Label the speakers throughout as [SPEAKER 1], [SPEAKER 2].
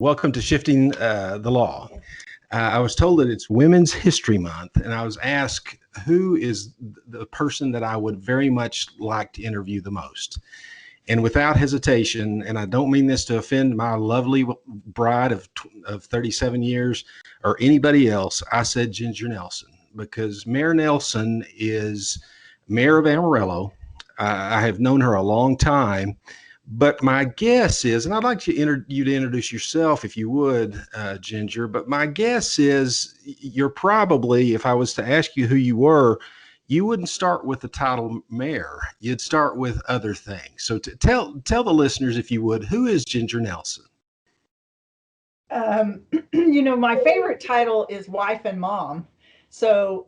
[SPEAKER 1] Welcome to Shifting the Law. I was told that it's Women's History Month, and I was asked who is the person that I would very much like to interview the most. And without hesitation, and I don't mean this to offend my lovely bride of 37 years or anybody else, I said Ginger Nelson, because Mayor Nelson is mayor of Amarillo. I have known her a long time. But my guess is, and I'd like you to introduce yourself if you would, Ginger, but my guess is you're probably, if I was to ask you who you were, you wouldn't start with the title mayor. You'd start with other things. So tell the listeners, if you would, who is Ginger Nelson?
[SPEAKER 2] My favorite title is wife and mom. So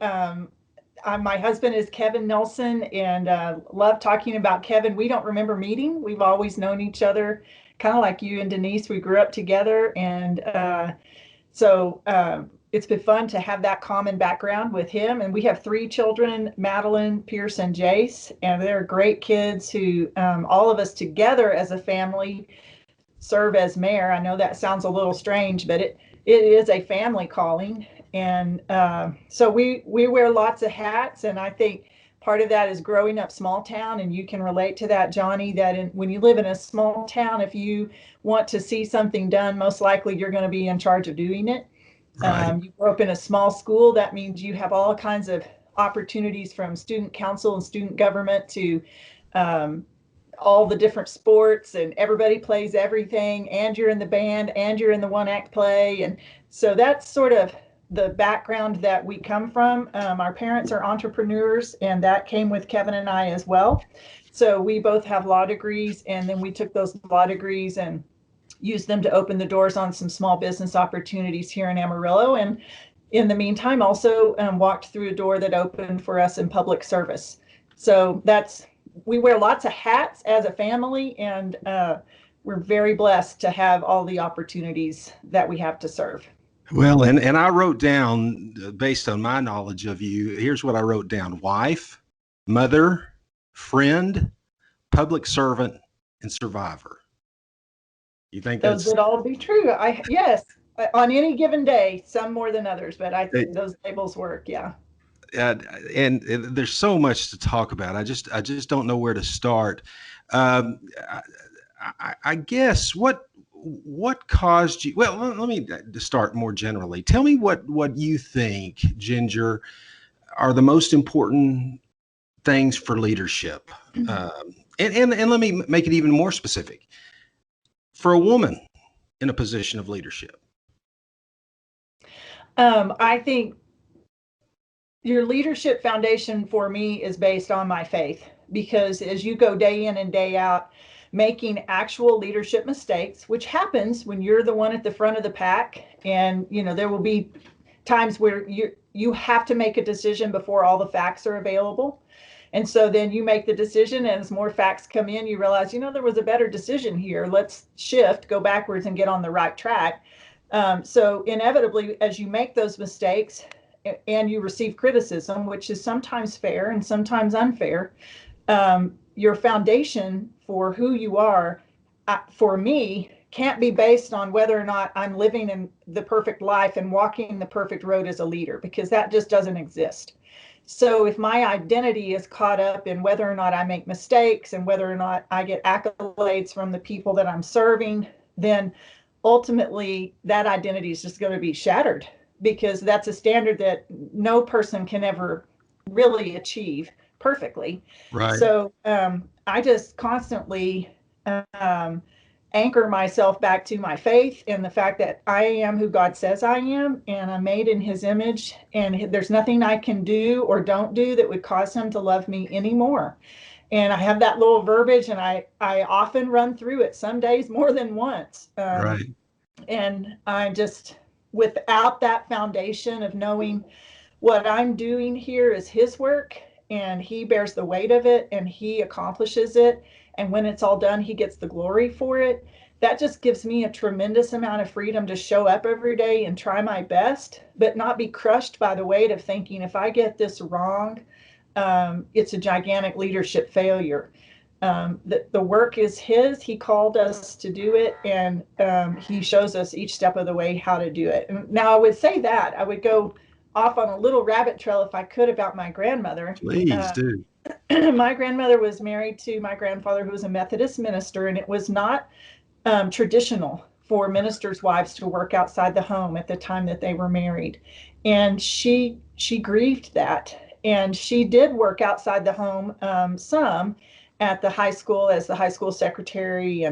[SPEAKER 2] my husband is Kevin Nelson, and love talking about Kevin. We don't remember meeting. We've always known each other, kind of like you and Denise. We grew up together, and so it's been fun to have that common background with him. And we have 3 children, Madeline, Pierce, and Jace, and they're great kids who all of us together as a family serve as mayor. I know that sounds a little strange, but it is a family calling. And so we wear lots of hats, and I think part of that is growing up small town, and you can relate to that, Johnny, that when you live in a small town, if you want to see something done, most likely you're going to be in charge of doing it.
[SPEAKER 1] Right.
[SPEAKER 2] You grow up in a small school. That means you have all kinds of opportunities, from student council and student government to all the different sports, and everybody plays everything, and you're in the band, and you're in the one act play. And so that's sort of the background that we come from. Our parents are entrepreneurs, and that came with Kevin and I as well. So we both have law degrees, and then we took those law degrees and used them to open the doors on some small business opportunities here in Amarillo. And in the meantime, also walked through a door that opened for us in public service. So we wear lots of hats as a family, and we're very blessed to have all the opportunities that we have to serve.
[SPEAKER 1] Well, and I wrote down, based on my knowledge of you, here's what I wrote down: wife, mother, friend, public servant, and survivor. You think
[SPEAKER 2] Those
[SPEAKER 1] that's
[SPEAKER 2] would all be true. Yes, on any given day, some more than others, but I think those labels work. Yeah.
[SPEAKER 1] and there's so much to talk about. I just don't know where to start. Um, I guess what caused you? Well, let me start more generally. Tell me what you think, Ginger, are the most important things for leadership. And let me make it even more specific. For a woman in a position of leadership.
[SPEAKER 2] I think your leadership foundation for me is based on my faith, because as you go day in and day out making actual leadership mistakes, which happens when you're the one at the front of the pack, and there will be times where you have to make a decision before all the facts are available. And so then you make the decision, and as more facts come in, you realize, there was a better decision here. Let's shift, go backwards, and get on the right track. So inevitably, as you make those mistakes and you receive criticism, which is sometimes fair and sometimes unfair, your foundation for who you are, for me, can't be based on whether or not I'm living in the perfect life and walking the perfect road as a leader, because that just doesn't exist. So if my identity is caught up in whether or not I make mistakes and whether or not I get accolades from the people that I'm serving, then ultimately that identity is just going to be shattered, because that's a standard that no person can ever really achieve perfectly.
[SPEAKER 1] Right.
[SPEAKER 2] So I just constantly anchor myself back to my faith and the fact that I am who God says I am, and I'm made in his image, and there's nothing I can do or don't do that would cause him to love me anymore. And I have that little verbiage, and I often run through it, some days more than once.
[SPEAKER 1] Right.
[SPEAKER 2] And I just, without that foundation of knowing what I'm doing here is his work, and he bears the weight of it, and he accomplishes it, and when it's all done, he gets the glory for it. That just gives me a tremendous amount of freedom to show up every day and try my best, but not be crushed by the weight of thinking, if I get this wrong, it's a gigantic leadership failure. The work is his. He called us to do it, and he shows us each step of the way how to do it. And now I would say that I would go off on a little rabbit trail if I could about my grandmother.
[SPEAKER 1] Please do.
[SPEAKER 2] My grandmother was married to my grandfather, who was a Methodist minister, and it was not traditional for ministers' wives to work outside the home at the time that they were married. And she grieved that. And she did work outside the home some at the high school as the high school secretary.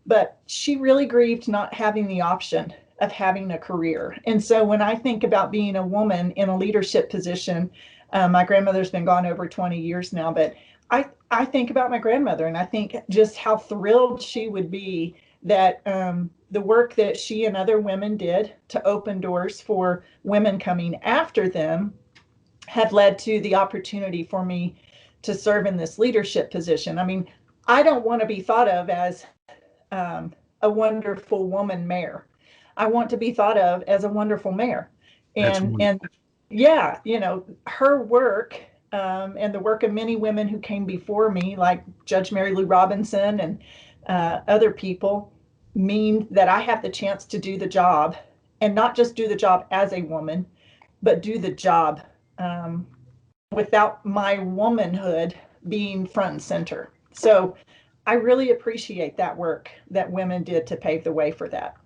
[SPEAKER 2] But she really grieved not having the option of having a career. And so when I think about being a woman in a leadership position, my grandmother's been gone over 20 years now, but I think about my grandmother, and I think just how thrilled she would be that the work that she and other women did to open doors for women coming after them have led to the opportunity for me to serve in this leadership position. I mean, I don't want to be thought of as a wonderful woman mayor. I want to be thought of as a wonderful mayor.
[SPEAKER 1] That's
[SPEAKER 2] And yeah, her work and the work of many women who came before me, like Judge Mary Lou Robinson and other people, mean that I have the chance to do the job, and not just do the job as a woman, but do the job without my womanhood being front and center. So I really appreciate that work that women did to pave the way for that.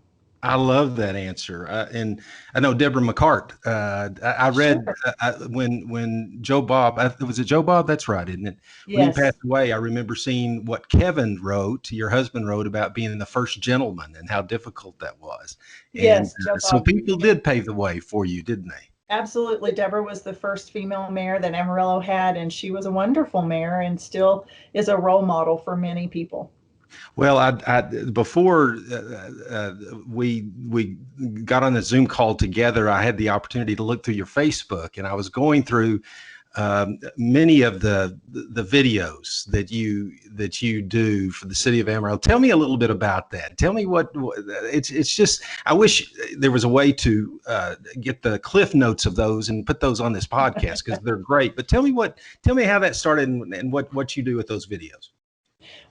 [SPEAKER 1] I love that answer, and I know Deborah McCart. I read
[SPEAKER 2] Sure.
[SPEAKER 1] when Joe Bob, was it Joe Bob? That's right, isn't it? When he
[SPEAKER 2] Yes.
[SPEAKER 1] passed away, I remember seeing what Kevin wrote, your husband wrote, about being the first gentleman and how difficult that was. And
[SPEAKER 2] Yes, Joe
[SPEAKER 1] so
[SPEAKER 2] Bob.
[SPEAKER 1] people did pave the way for you, didn't they?
[SPEAKER 2] Absolutely. Deborah was the first female mayor that Amarillo had, and she was a wonderful mayor and still is a role model for many people.
[SPEAKER 1] Well, before we got on the Zoom call together, I had the opportunity to look through your Facebook, and I was going through many of the videos that you do for the city of Amarillo. Tell me a little bit about that. Tell me what it's just. I wish there was a way to get the cliff notes of those and put those on this podcast, because they're great. But tell me how that started, and what you do with those videos.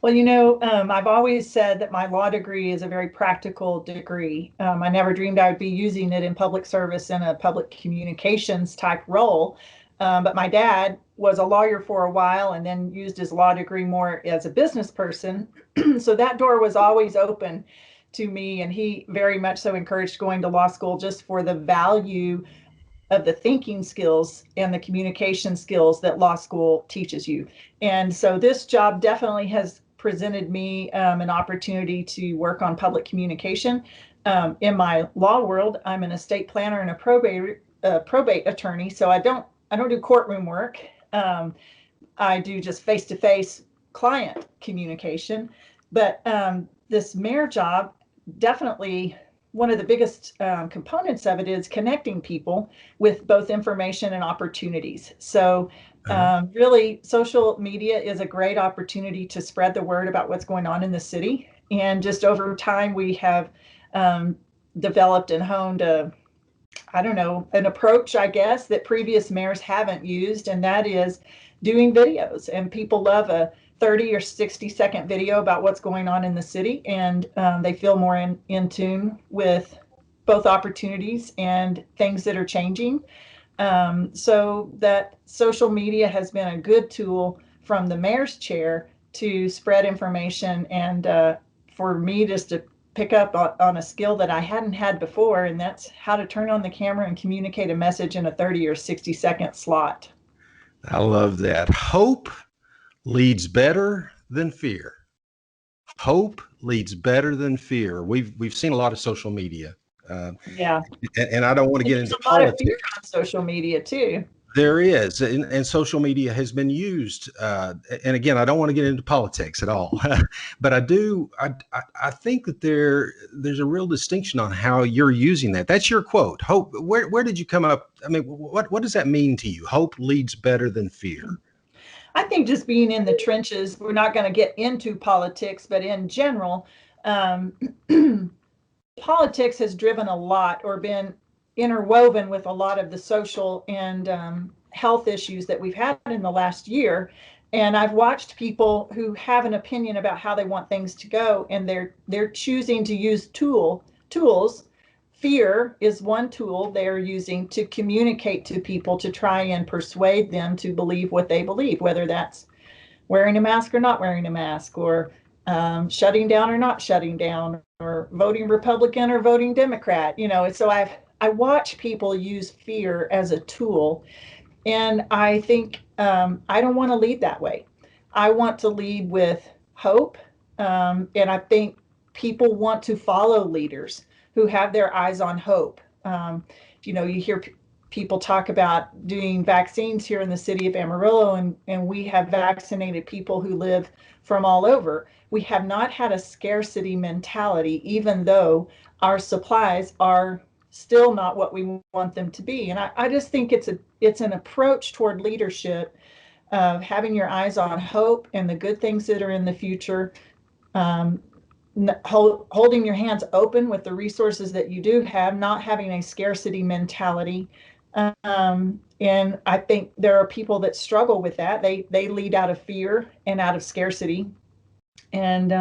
[SPEAKER 2] Well, I've always said that my law degree is a very practical degree. I never dreamed I would be using it in public service in a public communications type role. But my dad was a lawyer for a while and then used his law degree more as a business person. So that door was always open to me. And he very much so encouraged going to law school just for the value of the thinking skills and the communication skills that law school teaches you. And so this job definitely has presented me an opportunity to work on public communication. In my law world, I'm an estate planner and a probate attorney, so I don't do courtroom work. I do just face-to-face client communication. But this mayor job, definitely one of the biggest components of it is connecting people with both information and opportunities. So really, social media is a great opportunity to spread the word about what's going on in the city. And just over time, we have developed and honed an approach, I guess, that previous mayors haven't used, and that is doing videos. And people love a 30 or 60-second video about what's going on in the city, and they feel more in tune with both opportunities and things that are changing. So that social media has been a good tool from the mayor's chair to spread information, and for me just to pick up on a skill that I hadn't had before, and that's how to turn on the camera and communicate a message in a 30 or 60-second slot.
[SPEAKER 1] I love that. Hope leads better than fear. Hope leads better than fear. We've seen a lot of social media,
[SPEAKER 2] Yeah.
[SPEAKER 1] and I don't want to
[SPEAKER 2] And
[SPEAKER 1] get
[SPEAKER 2] there's
[SPEAKER 1] into
[SPEAKER 2] a lot of fear
[SPEAKER 1] politics.
[SPEAKER 2] on social media too.
[SPEAKER 1] There is, and social media has been used. And again, I don't want to get into politics at all, but I do. I think that there's a real distinction on how you're using that. That's your quote. Hope. Where did you come up? I mean, what does that mean to you? Hope leads better than fear.
[SPEAKER 2] I think just being in the trenches, we're not going to get into politics, but in general, um, politics has driven a lot or been interwoven with a lot of the social and health issues that we've had in the last year. And I've watched people who have an opinion about how they want things to go, and they're choosing to use tools. Fear is one tool they're using to communicate to people to try and persuade them to believe what they believe, whether that's wearing a mask or not wearing a mask, or shutting down or not shutting down, or voting Republican or voting Democrat. So I watch people use fear as a tool, and I think I don't want to lead that way. I want to lead with hope. And I think people want to follow leaders who have their eyes on hope. You hear people talk about doing vaccines here in the city of Amarillo, and we have vaccinated people who live from all over. We have not had a scarcity mentality, even though our supplies are still not what we want them to be. And I just think it's an approach toward leadership of having your eyes on hope and the good things that are in the future, um, holding your hands open with the resources that you do have, not having a scarcity mentality. And I think there are people that struggle with that. They lead out of fear and out of scarcity. And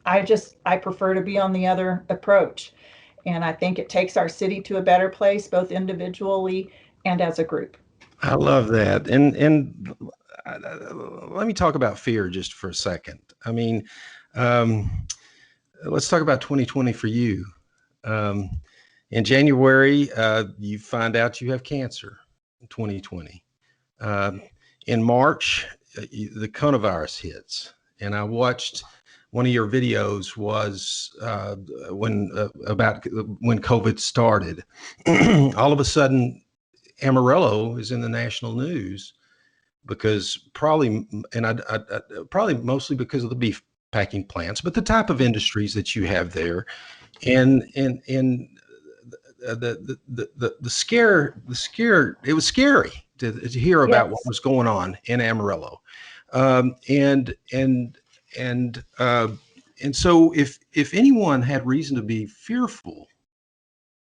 [SPEAKER 2] I prefer to be on the other approach. And I think it takes our city to a better place, both individually and as a group.
[SPEAKER 1] I love that. And let me talk about fear just for a second. I mean, um, let's talk about 2020 for you. Um, in January, you find out you have cancer in 2020. Um, in March, the coronavirus hits, and I watched one of your videos was when about when COVID started. All of a sudden, Amarillo is in the national news because probably, and probably mostly because of the beef packing plants, but the type of industries that you have there, and the scare, it was scary to hear about what
[SPEAKER 2] Yes.
[SPEAKER 1] was going on in Amarillo. Um, and and and uh, and so if anyone had reason to be fearful,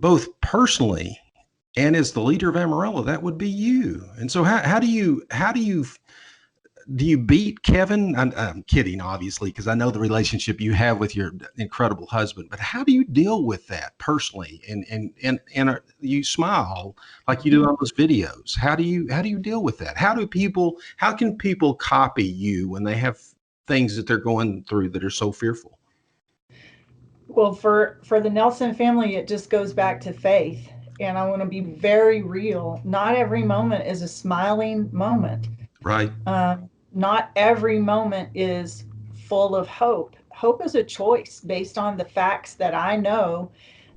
[SPEAKER 1] both personally and as the leader of Amarillo, that would be you. And so how do you beat Kevin? I'm kidding, obviously, because I know the relationship you have with your incredible husband. But how do you deal with that personally? And you smile like you do on those videos. How do you deal with that? How can people copy you when they have things that they're going through that are so fearful?
[SPEAKER 2] Well, for the Nelson family, it just goes back to faith. And I want to be very real. Not every moment is a smiling moment.
[SPEAKER 1] Right.
[SPEAKER 2] Not every moment is full of hope. Hope is a choice based on the facts that I know,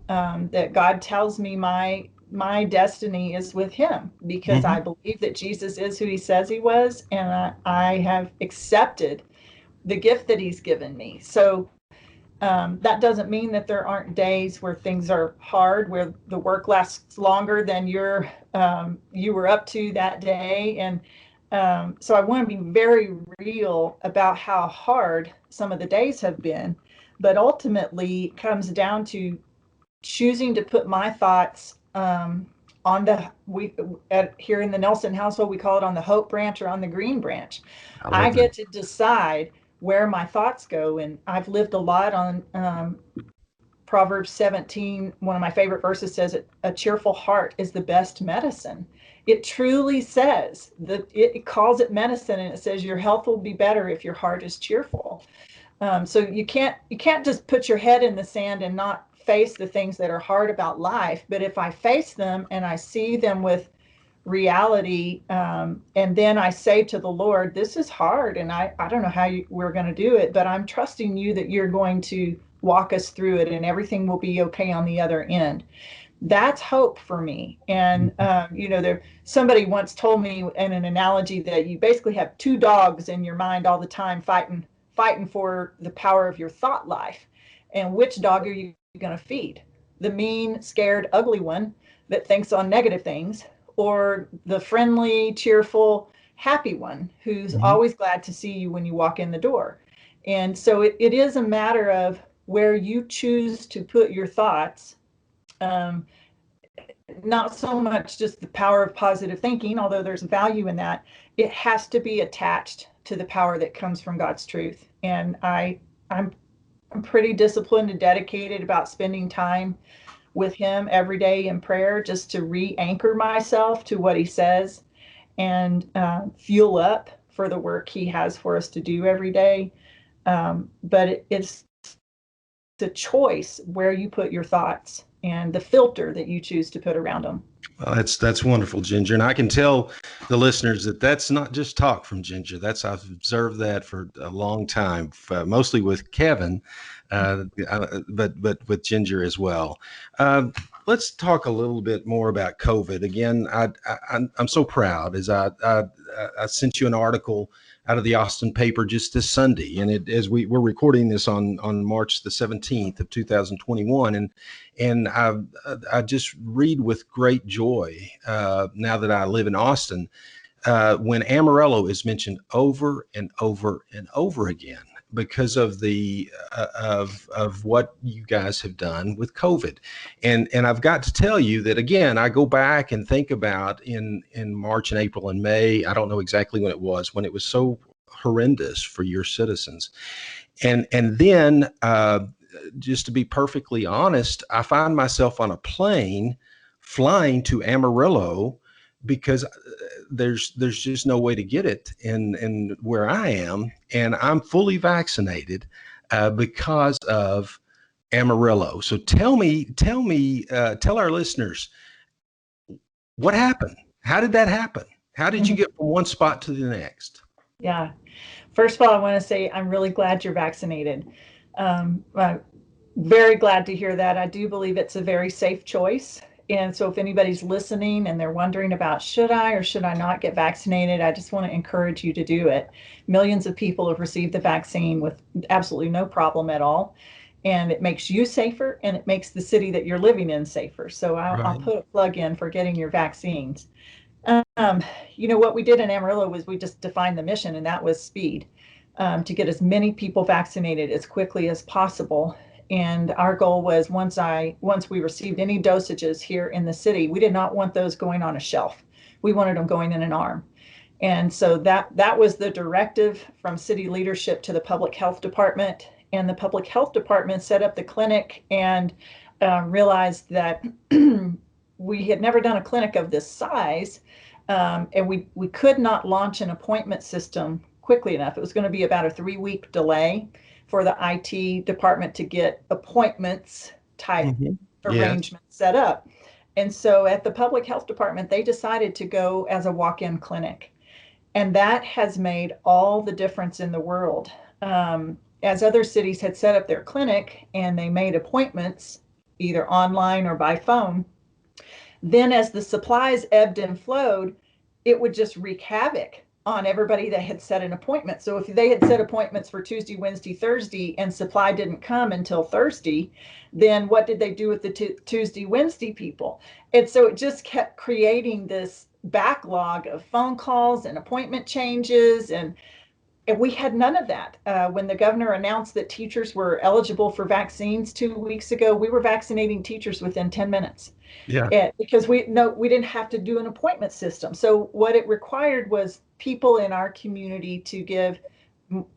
[SPEAKER 2] that God tells me my destiny is with Him, because I
[SPEAKER 1] Hmm.
[SPEAKER 2] believe that Jesus is who He says He was, and I have accepted the gift that He's given me. So that doesn't mean that there aren't days where things are hard, where the work lasts longer than you were up to that day. And so I want to be very real about how hard some of the days have been. But ultimately, it comes down to choosing to put my thoughts on here in the Nelson household, we call it on the hope branch or on the green branch.
[SPEAKER 1] I
[SPEAKER 2] I
[SPEAKER 1] love that.
[SPEAKER 2] get to decide where my thoughts go, and I've lived a lot on Proverbs 17. One of my favorite verses says, a cheerful heart is the best medicine. It truly says that, it calls it medicine, and it says your health will be better if your heart is cheerful. So you can't just put your head in the sand and not face the things that are hard about life. But if I face them and I see them with reality, and then I say to the Lord, this is hard, and I don't know how we're going to do it, but I'm trusting you that you're going to walk us through it, and everything will be okay on the other end. That's hope for me. And somebody once told me in an analogy that you basically have two dogs in your mind all the time, fighting for the power of your thought life. And which dog are you going to feed? The mean, scared, ugly one that thinks on negative things, or the friendly, cheerful, happy one who's
[SPEAKER 1] Mhm.
[SPEAKER 2] always glad to see you when you walk in the door? And so it is a matter of where you choose to put your thoughts. um, not so much just the power of positive thinking, although there's value in that. It has to be attached to the power that comes from God's truth. And I'm pretty disciplined and dedicated about spending time with him every day in prayer, just to re-anchor myself to what he says, and fuel up for the work he has for us to do every day. But it's a choice where you put your thoughts and the filter that you choose to put around them.
[SPEAKER 1] Well, that's wonderful, Ginger. And I can tell the listeners that that's not just talk from Ginger. I've observed that for a long time, mostly with Kevin, but with Ginger as well. Uh, let's talk a little bit more about COVID. Again, I'm so proud as I sent you an article out of the Austin paper just this Sunday, and as we're recording this on March the 17th of 2021, and I just read with great joy now that I live in Austin when Amarillo is mentioned over and over and over again because of the of what you guys have done with COVID, and I've got to tell you that again. I go back and think about in March and April and May. I don't know exactly when it was so horrendous for your citizens, and then just to be perfectly honest, I find myself on a plane flying to Amarillo because there's just no way to get it in where I am, and I'm fully vaccinated because of Amarillo. So tell our listeners what happened. How did that happen? How did you get from one spot to the next?
[SPEAKER 2] Yeah. First of all, I want to say I'm really glad you're vaccinated. I'm very glad to hear that. I do believe it's a very safe choice. And so if anybody's listening and they're wondering about should I or should I not get vaccinated, I just want to encourage you to do it. Millions of people have received the vaccine with absolutely no problem at all. And it makes you safer, and it makes the city that you're living in safer. So I'll put a plug in for getting your vaccines. Um, what we did in Amarillo was we just defined the mission, and that was speed, to get as many people vaccinated as quickly as possible. And our goal was once we received any dosages here in the city, we did not want those going on a shelf. We wanted them going in an arm. And so that was the directive from city leadership to the public health department. And the public health department set up the clinic and realized that we had never done a clinic of this size, and we could not launch an appointment system quickly enough. It was going to be about a 3-week delay for the IT department to get appointments type arrangements set up. And so at the public health department, they decided to go as a walk-in clinic. And that has made all the difference in the world. As other cities had set up their clinic and they made appointments either online or by phone, then as the supplies ebbed and flowed, it would just wreak havoc on everybody that had set an appointment. So if they had set appointments for Tuesday, Wednesday, Thursday, and supply didn't come until Thursday, then what did they do with the Tuesday, Wednesday people? And so it just kept creating this backlog of phone calls and appointment changes, and we had none of that. When the governor announced that teachers were eligible for vaccines 2 weeks ago, we were vaccinating teachers within 10 minutes.
[SPEAKER 1] Yeah.
[SPEAKER 2] Because we didn't have to do an appointment system. So what it required was people in our community to give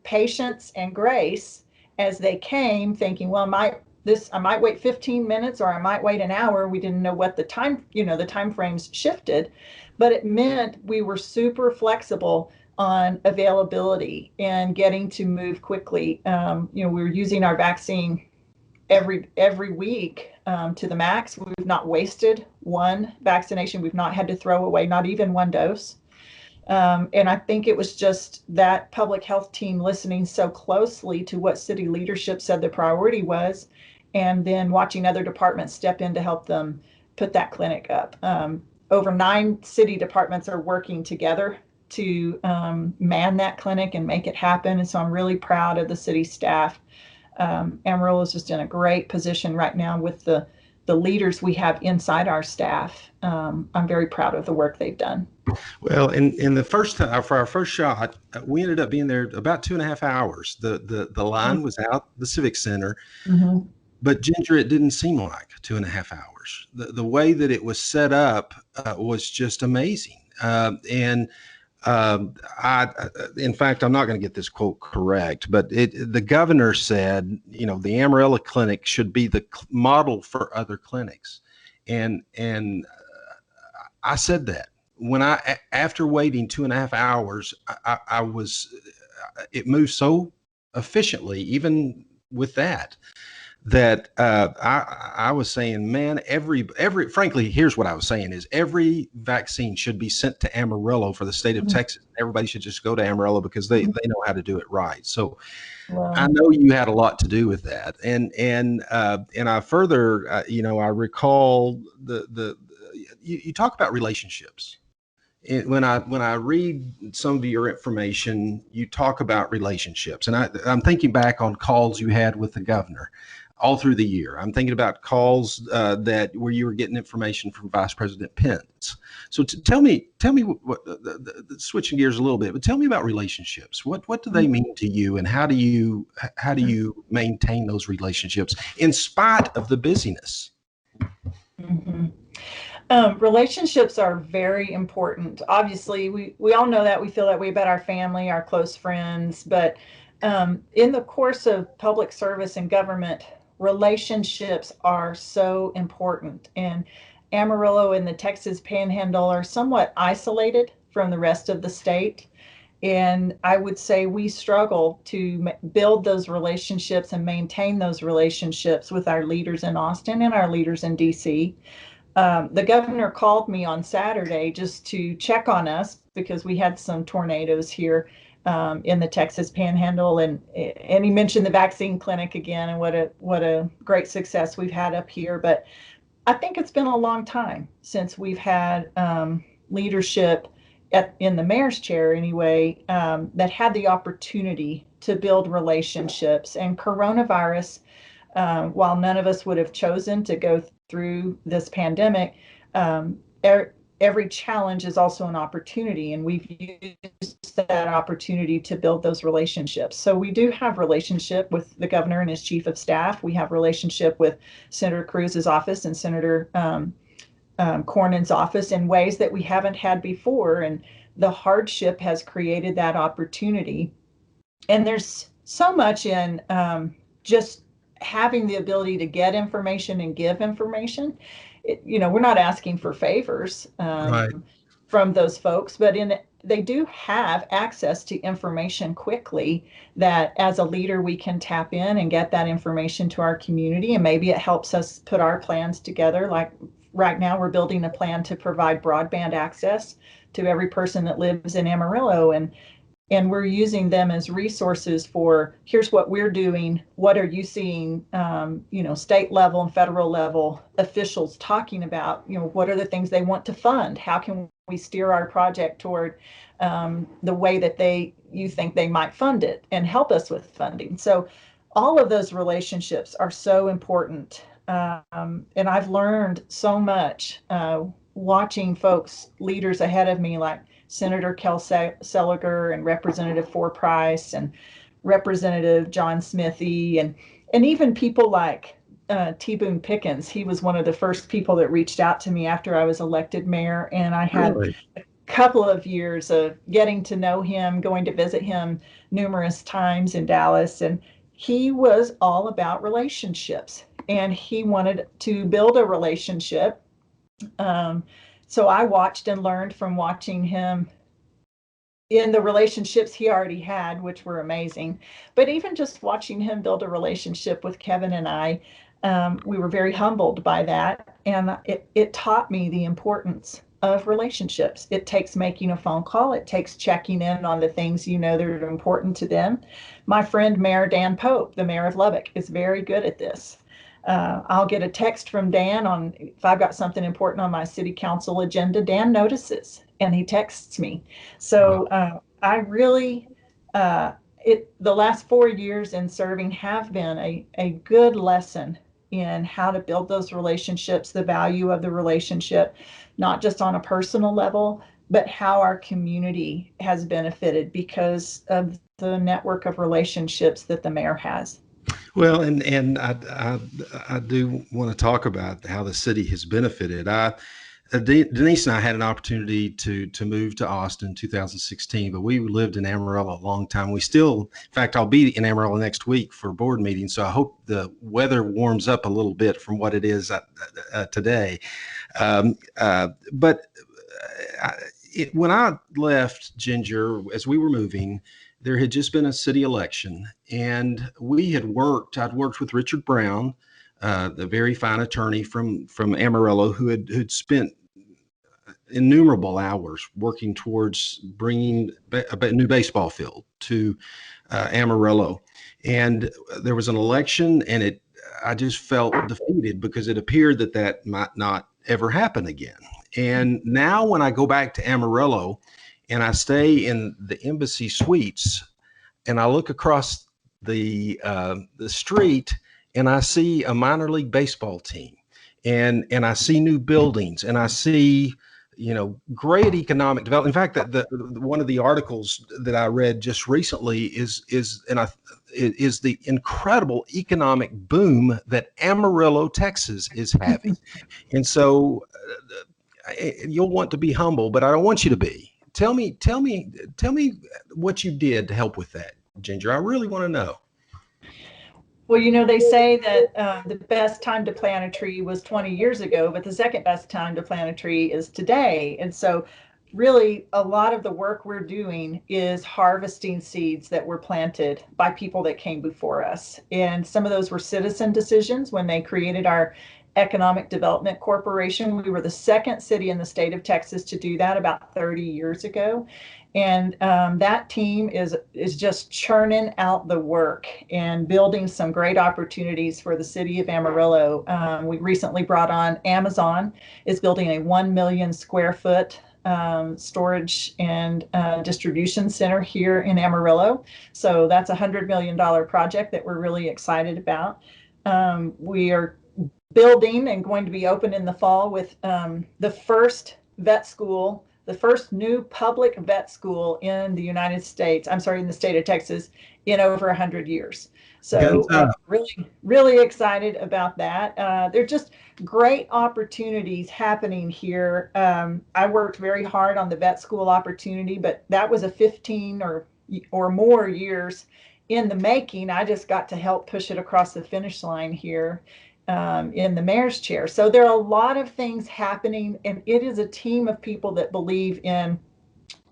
[SPEAKER 2] patience and grace as they came, thinking, well, I might wait 15 minutes or I might wait an hour. We didn't know what the time frames shifted, but it meant we were super flexible on availability and getting to move quickly. We were using our vaccine every week to the max. We've not wasted one vaccination. We've not had to throw away not even one dose. And I think it was just that public health team listening so closely to what city leadership said the priority was, and then watching other departments step in to help them put that clinic up. Over 9 city departments are working together to man that clinic and make it happen. And so I'm really proud of the city staff. Amarillo is just in a great position right now with the leaders we have inside our staff. I'm very proud of the work they've done.
[SPEAKER 1] Well, in the first time for our first shot, we ended up being there about 2.5 hours. The line was out the Civic Center.
[SPEAKER 2] Mm-hmm.
[SPEAKER 1] But Ginger, it didn't seem like 2.5 hours. The way that it was set up was just amazing. And I, in fact, I'm not going to get this quote correct, but the governor said, the Amarillo clinic should be the model for other clinics. And I said that when after waiting 2.5 hours, I was, it moved so efficiently, even with that I was saying, man, frankly, here's what I was saying is every vaccine should be sent to Amarillo for the state of Texas. Everybody should just go to Amarillo because they know how to do it right. So I
[SPEAKER 2] Wow.
[SPEAKER 1] know you had a lot to do with that. And I further, I recall you talk about relationships. When I read some of your information, you talk about relationships, and I'm thinking back on calls you had with the governor all through the year. I'm thinking about calls that where you were getting information from Vice President Pence. So tell me switching gears a little bit, but tell me about relationships. What do they mean to you, and how do you maintain those relationships in spite of the busyness?
[SPEAKER 2] Mhm. Relationships are very important. Obviously, we all know that. We feel that way about our family, our close friends. But in the course of public service and government, relationships are so important. And Amarillo and the Texas Panhandle are somewhat isolated from the rest of the state. And I would say we struggle to build those relationships and maintain those relationships with our leaders in Austin and our leaders in DC. The governor called me on Saturday just to check on us because we had some tornadoes here in the Texas Panhandle, and he mentioned the vaccine clinic again and what a great success we've had up here. But I think it's been a long time since we've had leadership in the mayor's chair anyway, that had the opportunity to build relationships. And coronavirus, while none of us would have chosen to go through this pandemic, um, every challenge is also an opportunity, and we've used that opportunity to build those relationships. So we do have relationship with the governor and his chief of staff. We have relationship with Senator Cruz's office and Senator Cornyn's office in ways that we haven't had before, and the hardship has created that opportunity. And there's so much in just having the ability to get information and give information. We're not asking for favors
[SPEAKER 1] Right.
[SPEAKER 2] from those folks, but they do have access to information quickly that as a leader we can tap in and get that information to our community, and maybe it helps us put our plans together. Like right now we're building a plan to provide broadband access to every person that lives in Amarillo, and we're using them as resources for here's what we're doing, what are you seeing, state level and federal level officials talking about, what are the things they want to fund, how can we steer our project toward the way that you think they might fund it and help us with funding. So all of those relationships are so important, and I've learned so much watching folks, leaders ahead of me like Senator Kel Seliger and Representative Forprice and Representative John Smithy, and even people like T. Boone Pickens. He was one of the first people that reached out to me after I was elected mayor, and I had
[SPEAKER 1] Really?
[SPEAKER 2] a couple of years of getting to know him, going to visit him numerous times in Dallas, and he was all about relationships, and he wanted to build a relationship. Um, so I watched and learned from watching him in the relationships he already had, which were amazing. But even just watching him build a relationship with Kevin and I, we were very humbled by that. And it taught me the importance of relationships. It takes making a phone call, it takes checking in on the things that are important to them. My friend Mayor Dan Pope, the mayor of Lubbock, is very good at this. I'll get a text from Dan on if I've got something important on my city council agenda. Dan notices and he texts me.
[SPEAKER 1] Wow.
[SPEAKER 2] So I really, the last 4 years in serving have been a good lesson in how to build those relationships, the value of the relationship, not just on a personal level, but how our community has benefited because of the network of relationships that the mayor has.
[SPEAKER 1] Well, and I do want to talk about how the city has benefited. Denise and I had an opportunity to move to Austin in 2016, but we lived in Amarillo a long time. We still, in fact, I'll be in Amarillo next week for a board meeting, so I hope the weather warms up a little bit from what it is today. But when I left Ginger, as we were moving, there had just been a city election, and I'd worked with Richard Brown, the very fine attorney from Amarillo, who'd spent innumerable hours working towards bringing a new baseball field to Amarillo. And there was an election, and I just felt defeated because it appeared that might not ever happen again. And now when I go back to Amarillo and I stay in the Embassy Suites and I look across the street and I see a minor league baseball team, and I see new buildings, and I see great economic development. In fact, that the one of the articles that I read just recently is the incredible economic boom that Amarillo, Texas, is having. And so you'll want to be humble, but I don't want you to be. Tell me what you did to help with that, Ginger. I really want to know.
[SPEAKER 2] Well, they say that the best time to plant a tree was 20 years ago, but the second best time to plant a tree is today. And so, really, a lot of the work we're doing is harvesting seeds that were planted by people that came before us. And some of those were citizen decisions when they created our Economic Development Corporation. We were the second city in the state of Texas to do that about 30 years ago. And that team is just churning out the work and building some great opportunities for the city of Amarillo. We recently brought on Amazon is building a 1 million square foot storage and distribution center here in Amarillo. So that's $100 million project that we're really excited about. We are building and going to be open in the fall with the first vet school, the first new public vet school in the United States, I'm sorry, in the state of Texas in over 100 years. So really, really excited about that. They're just great opportunities happening here. I worked very hard on the vet school opportunity, but that was a 15 or more years in the making. I just got to help push it across the finish line here in the mayor's chair. So there are a lot of things happening, and it is a team of people that believe in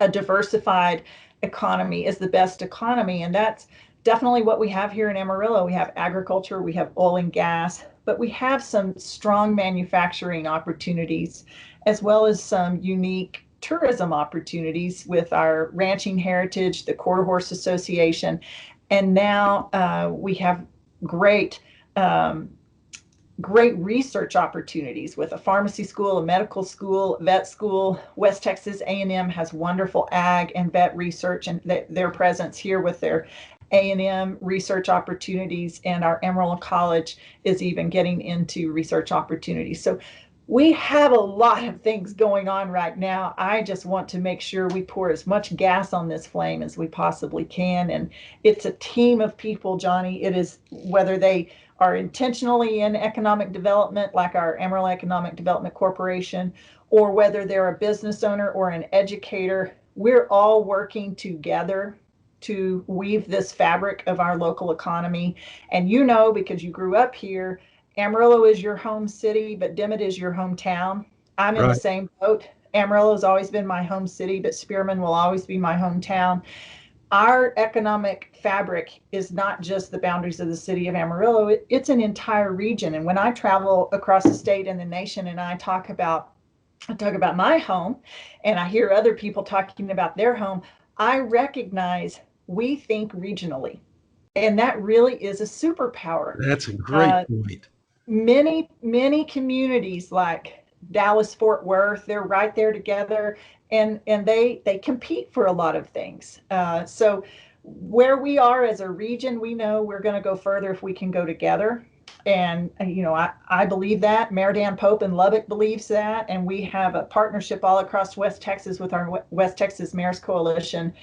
[SPEAKER 2] a diversified economy is the best economy. And that's definitely what we have here in Amarillo. We have agriculture, we have oil and gas, but we have some strong manufacturing opportunities, as well as some unique tourism opportunities with our ranching heritage, the Quarter Horse Association. And now we have great research opportunities with a pharmacy school, a medical school, vet school. West Texas A&M has wonderful ag and vet research, and their presence here with their A&M research opportunities, and our Amarillo College is even getting into research opportunities. So we have a lot of things going on right now. I just want to make sure we pour as much gas on this flame as we possibly can. And it's a team of people, Johnny. It is, whether they are intentionally in economic development, like our Amarillo Economic Development Corporation, or whether they're a business owner or an educator, we're all working together to weave this fabric of our local economy. And because you grew up here, Amarillo is your home city, but Dimmitt is your hometown. I'm in the same boat. Amarillo has always been my home city, but Spearman will always be my hometown. Our economic fabric is not just the boundaries of the city of Amarillo, it's an entire region. And when I travel across the state and the nation and I talk about my home and I hear other people talking about their home, I recognize we think regionally. And that really is a superpower.
[SPEAKER 1] That's a great point.
[SPEAKER 2] Many communities like Dallas, Fort Worth, they're right there together, and they compete for a lot of things. So where we are as a region, we know we're going to go further if we can go together. And I believe that. Mayor Dan Pope in Lubbock believes that, and we have a partnership all across West Texas with our West Texas Mayor's Coalition,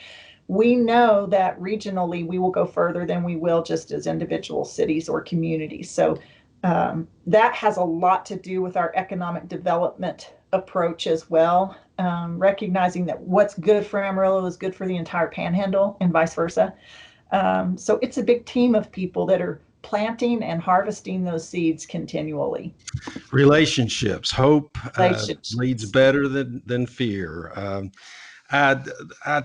[SPEAKER 2] we know that regionally we will go further than we will just as individual cities or communities. So that has a lot to do with our economic development approach as well, recognizing that what's good for Amarillo is good for the entire Panhandle and vice versa. So it's a big team of people that are planting and harvesting those seeds continually.
[SPEAKER 1] Relationships, hope leads
[SPEAKER 2] Relationships.
[SPEAKER 1] better than fear. I,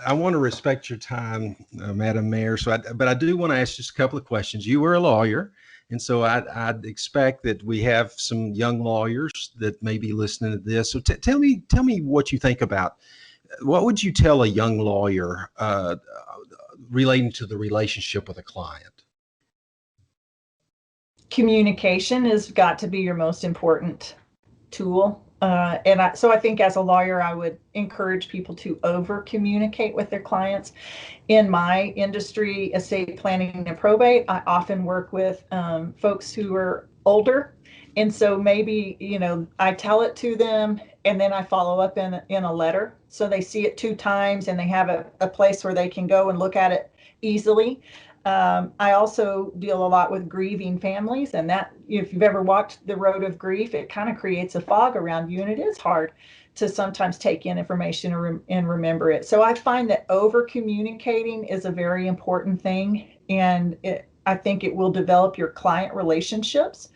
[SPEAKER 1] I want to respect your time, Madam Mayor. But I do want to ask just a couple of questions. You were a lawyer, and so I'd expect that we have some young lawyers that may be listening to this. So tell me what you think about. What would you tell a young lawyer relating to the relationship with a client?
[SPEAKER 2] Communication has got to be your most important tool. So I think as a lawyer, I would encourage people to over communicate with their clients. In my industry, estate planning and probate, I often work with folks who are older. And so maybe, I tell it to them and then I follow up in a letter. So they see it 2 times and they have a place where they can go and look at it easily. I also deal a lot with grieving families, and that if you've ever walked the road of grief, it kind of creates a fog around you, and it is hard to sometimes take in information and remember it. So I find that over communicating is a very important thing, and I think it will develop your client relationships,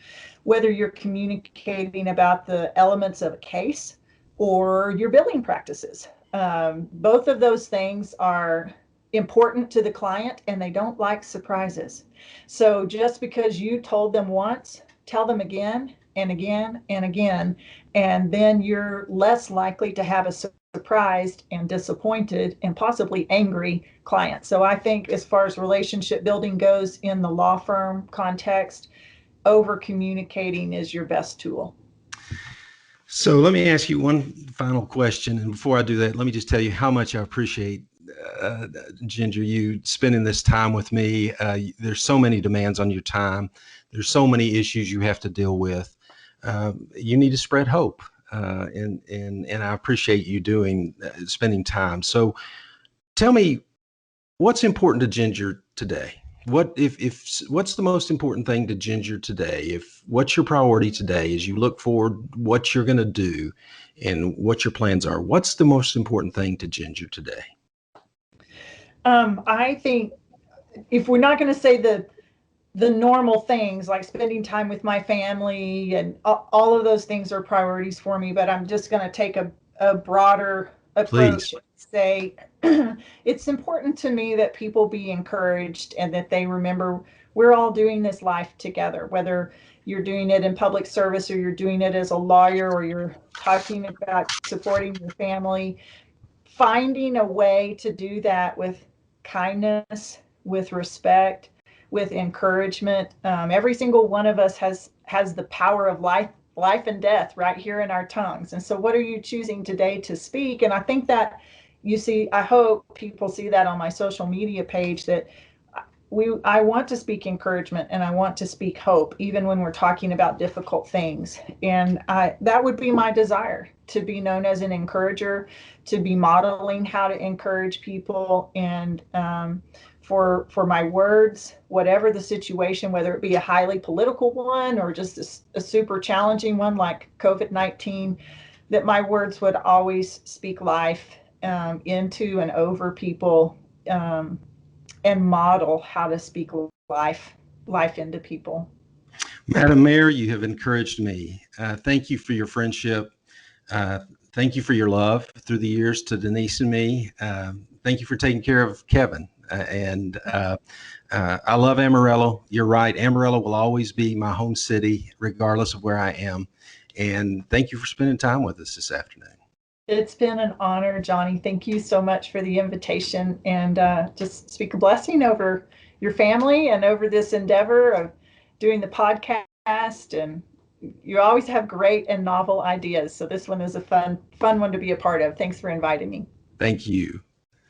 [SPEAKER 2] whether you're communicating about the elements of a case or your billing practices. Both of those things are important to the client and they don't like surprises. So just because you told them once, tell them again and again and again, and then you're less likely to have a surprised and disappointed and possibly angry client. So I think as far as relationship building goes in the law firm context, over communicating is your best tool.
[SPEAKER 1] So let me ask you one final question. And before I do that, let me just tell you how much I appreciate Ginger, you spending this time with me. There's so many demands on your time. There's so many issues you have to deal with. You need to spread hope, and I appreciate you spending time. So, tell me, what's important to Ginger today? What's the most important thing to Ginger today? What's your priority today as you look forward, what you're going to do, and what your plans are? What's the most important thing to Ginger today?
[SPEAKER 2] I think if we're not going to say the normal things like spending time with my family and all of those things are priorities for me, but I'm just going to take a broader
[SPEAKER 1] Please.
[SPEAKER 2] approach and say it's important to me that people be encouraged and that they remember we're all doing this life together, whether you're doing it in public service or you're doing it as a lawyer or you're talking about supporting your family. Finding a way to do that with kindness, with respect, with encouragement. Every single one of us has the power of life and death right here in our tongues. And so what are you choosing today to speak? And I think that I hope people see that on my social media page, that I want to speak encouragement and I want to speak hope, even when we're talking about difficult things. And that would be my desire, to be known as an encourager, to be modeling how to encourage people, and for my words, whatever the situation, whether it be a highly political one or just a super challenging one like COVID-19, that my words would always speak life into and over people. And model how to speak life into people.
[SPEAKER 1] Madam Mayor, you have encouraged me. Thank you for your friendship. Uh, Thank you for your love through the years to Denise and me. Thank you for taking care of Kevin. I love Amarillo. You're right. Amarillo will always be my home city, regardless of where I am. And thank you for spending time with us this afternoon.
[SPEAKER 2] It's been an honor, Johnny. Thank you so much for the invitation, and just speak a blessing over your family and over this endeavor of doing the podcast. And you always have great and novel ideas. So this one is a fun one to be a part of. Thanks for inviting me.
[SPEAKER 1] Thank you.